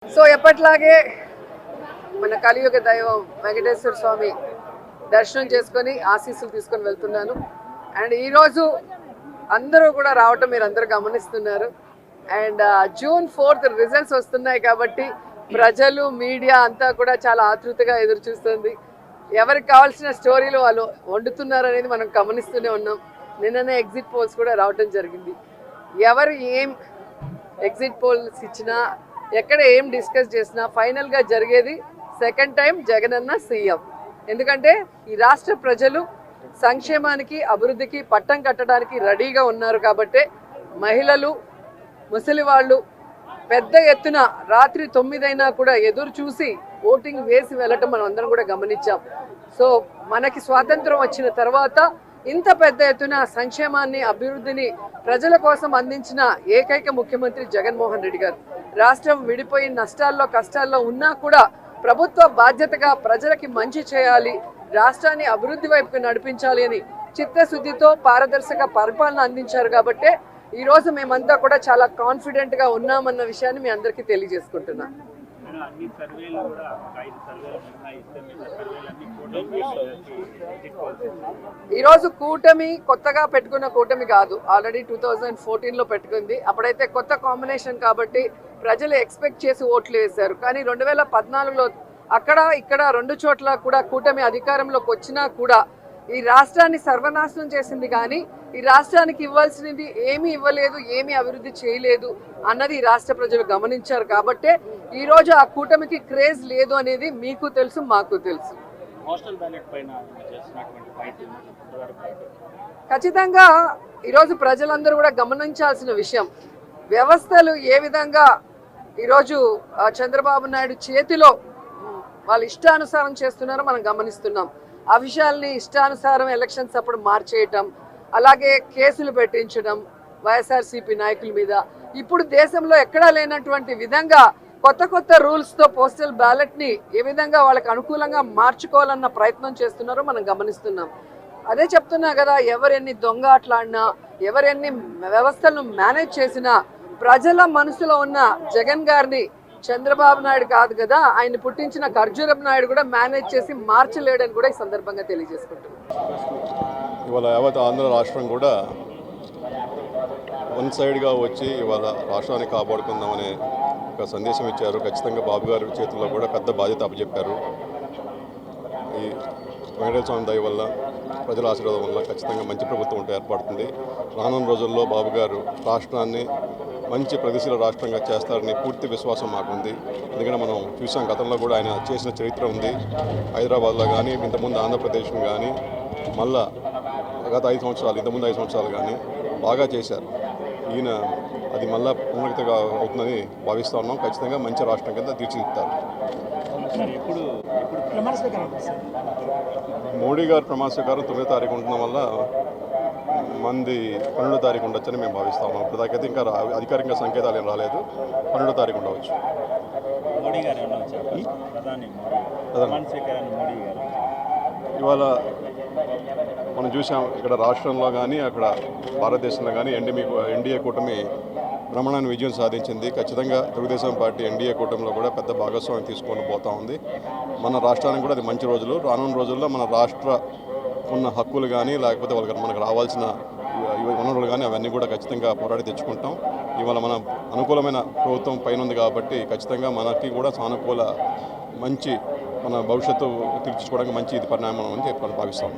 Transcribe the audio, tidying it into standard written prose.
So ఎప్పట్లాగే మన కలియుగ దైవం వెంకటేశ్వర స్వామి దర్శనం చేసుకొని ఆశీస్సులు తీసుకొని వెళ్తున్నాను. అండ్ ఈరోజు అందరూ కూడా రావటం మీరు అందరూ గమనిస్తున్నారు. అండ్ June 4th రిజల్ట్స్ వస్తున్నాయి కాబట్టి ప్రజలు మీడియా అంతా కూడా చాలా ఆతృతగా ఎదురు చూస్తుంది. ఎవరికి కావాల్సిన స్టోరీలు వాళ్ళు వండుతున్నారు అనేది మనం గమనిస్తూనే ఉన్నాం. నిన్ననే ఎగ్జిట్ పోల్స్ కూడా రావటం జరిగింది. ఎవరు ఏం ఎగ్జిట్ పోల్స్ ఇచ్చినా ఎక్కడ ఏం డిస్కస్ చేసినా ఫైనల్గా జరిగేది సెకండ్ టైం జగనన్న సీఎం. ఎందుకంటే ఈ రాష్ట్ర ప్రజలు సంక్షేమానికి అభివృద్ధికి పట్టం కట్టడానికి రెడీగా ఉన్నారు కాబట్టే మహిళలు ముసలి వాళ్ళు పెద్ద ఎత్తున రాత్రి 9 అయినా కూడా ఎదురు చూసి ఓటింగ్ వేసి వెళ్ళటం మనం అందరం కూడా గమనించాం. సో మనకి స్వాతంత్రం వచ్చిన తర్వాత ఇంత పెద్ద ఎత్తున సంక్షేమాన్ని అభివృద్ధిని ప్రజల కోసం అందించిన ఏకైక ముఖ్యమంత్రి జగన్మోహన్ రెడ్డి గారు. రాష్ట్రం విడిపోయి నష్టాల్లో కష్టాల్లో ఉన్నా కూడా ప్రభుత్వ బాధ్యతగా ప్రజలకి మంచి చేయాలి, రాష్ట్రాన్ని అభివృద్ధి వైపుకు నడిపించాలి అని చిత్తశుద్ధితో పారదర్శక పరిపాలన అందించారు. కాబట్టే ఈరోజు మేమంతా కూడా చాలా కాన్ఫిడెంట్గా ఉన్నామన్న విషయాన్ని మీ అందరికీ తెలియజేసుకుంటున్నాను. ఈరోజు కూటమి కొత్తగా పెట్టుకున్న కూటమి కాదు, ఆల్రెడీ 2014లో పెట్టుకుంది. అప్పుడైతే కొత్త కాంబినేషన్ కాబట్టి ప్రజలు ఎక్స్పెక్ట్ చేసి ఓట్లు వేశారు. కానీ 2014లో అక్కడ ఇక్కడ 2 చోట్ల కూడా కూటమి అధికారంలోకి వచ్చినా కూడా ఈ రాష్ట్రాన్ని సర్వనాశనం చేసింది. కానీ ఈ రాష్ట్రానికి ఇవ్వాల్సినది ఏమీ ఇవ్వలేదు, ఏమీ అభివృద్ధి చేయలేదు అన్నది ఈ రాష్ట్ర ప్రజలు గమనించారు. కాబట్టే ఈరోజు ఆ కూటమికి క్రేజ్ లేదు అనేది మీకు తెలుసు, మాకు తెలుసు. ఖచ్చితంగా ఈరోజు ప్రజలందరూ కూడా గమనించాల్సిన విషయం, వ్యవస్థలు ఏ విధంగా ఈరోజు చంద్రబాబు నాయుడు చేతిలో వాళ్ళు ఇష్టానుసారం చేస్తున్నారో మనం గమనిస్తున్నాం. ఆ విషయాల్ని ఇష్టానుసారం ఎలక్షన్స్ అప్పుడు మార్చేయటం, అలాగే కేసులు పెట్టించడం వైఎస్ఆర్సీపీ నాయకుల మీద. ఇప్పుడు దేశంలో ఎక్కడా లేనటువంటి విధంగా కొత్త కొత్త రూల్స్తో పోస్టల్ బ్యాలెట్ని ఏ విధంగా వాళ్ళకి అనుకూలంగా మార్చుకోవాలన్న ప్రయత్నం చేస్తున్నారో మనం గమనిస్తున్నాం. అదే చెప్తున్నా కదా, ఎవరెన్ని దొంగ ఆటలాడినా, ఎవరెన్ని వ్యవస్థలను మేనేజ్ చేసినా ప్రజల మనసులో ఉన్న జగన్ గారిని చంద్రబాబు నాయుడు కాదు కదా, ఆయన పుట్టించిన ఖర్జూరపు నాయుడు కూడా మేనేజ్ చేసి మార్చలేడని కూడా ఈ సందర్భంగా తెలియజేసుకుంటున్నాం. ఇవాళ యావత్ ఆంధ్ర రాష్ట్రం కూడా వన్ సైడ్గా వచ్చి ఇవాళ రాష్ట్రాన్ని కాపాడుకుందామనే ఒక సందేశం ఇచ్చారు. ఖచ్చితంగా బాబు గారి చేతుల్లో కూడా పెద్ద బాధ్యత అప్పచెప్పారు. ఈ వెంకటేశ్వర స్వామి దయ వల్ల, ప్రజల ఆశీర్వాదం వల్ల ఖచ్చితంగా మంచి ప్రభుత్వం ఉంటే ఏర్పడుతుంది. రానున్న రోజుల్లో బాబు గారు రాష్ట్రాన్ని మంచి ప్రగతిశీల రాష్ట్రంగా చేస్తారని పూర్తి విశ్వాసం మాకుంది. ఎందుకంటే మనం చూసాం, గతంలో కూడా ఆయన చేసిన చరిత్ర ఉంది. హైదరాబాద్లో కానీ, ఇంతకుముందు ఆంధ్రప్రదేశ్ని కానీ, మళ్ళా గత 5 సంవత్సరాలు, ఇంతకుముందు 5 సంవత్సరాలు కానీ బాగా చేశారు. ఈయన అది మళ్ళా పునరుక్తిగా అవుతుందని భావిస్తూ ఉన్నాం. ఖచ్చితంగా మంచి రాష్ట్రం కింద తీర్చిదిద్దుతారు. మోడీ గారు ప్రమాణ స్వీకారం 9వ తారీఖు ఉండడం వల్ల మంది 12వ తారీఖు ఉండొచ్చని మేము భావిస్తా ఉన్నాం. ఇప్పటిదాకైతే ఇంకా అధికారికంగా సంకేతాలు ఏం రాలేదు. 12వ తారీఖు ఉండవచ్చు. ఇవాళ మనం చూసాం, ఇక్కడ రాష్ట్రంలో కానీ అక్కడ భారతదేశంలో కానీ ఎన్డీఏ కూటమి బ్రహ్మాండమైన విజయం సాధించింది. ఖచ్చితంగా తెలుగుదేశం పార్టీ ఎన్డీఏ కూటమిలో కూడా పెద్ద భాగస్వామ్యం తీసుకొని పోతూ ఉంది. మన రాష్ట్రానికి కూడా అది మంచి రోజులు. రానున్న రోజుల్లో మన రాష్ట్ర ఉన్న హక్కులు కానీ, లేకపోతే మనకు రావాల్సిన వనరులు కానీ అవన్నీ కూడా ఖచ్చితంగా పోరాడి తెచ్చుకుంటాం. ఇవాళ మన అనుకూలమైన ప్రభుత్వం పైన ఉంది కాబట్టి ఖచ్చితంగా మనకి కూడా సానుకూల మంచి మన భవిష్యత్తు తీర్చుకోవడానికి మంచి ఇది పరిణామం అని చెప్పి భావిస్తాం.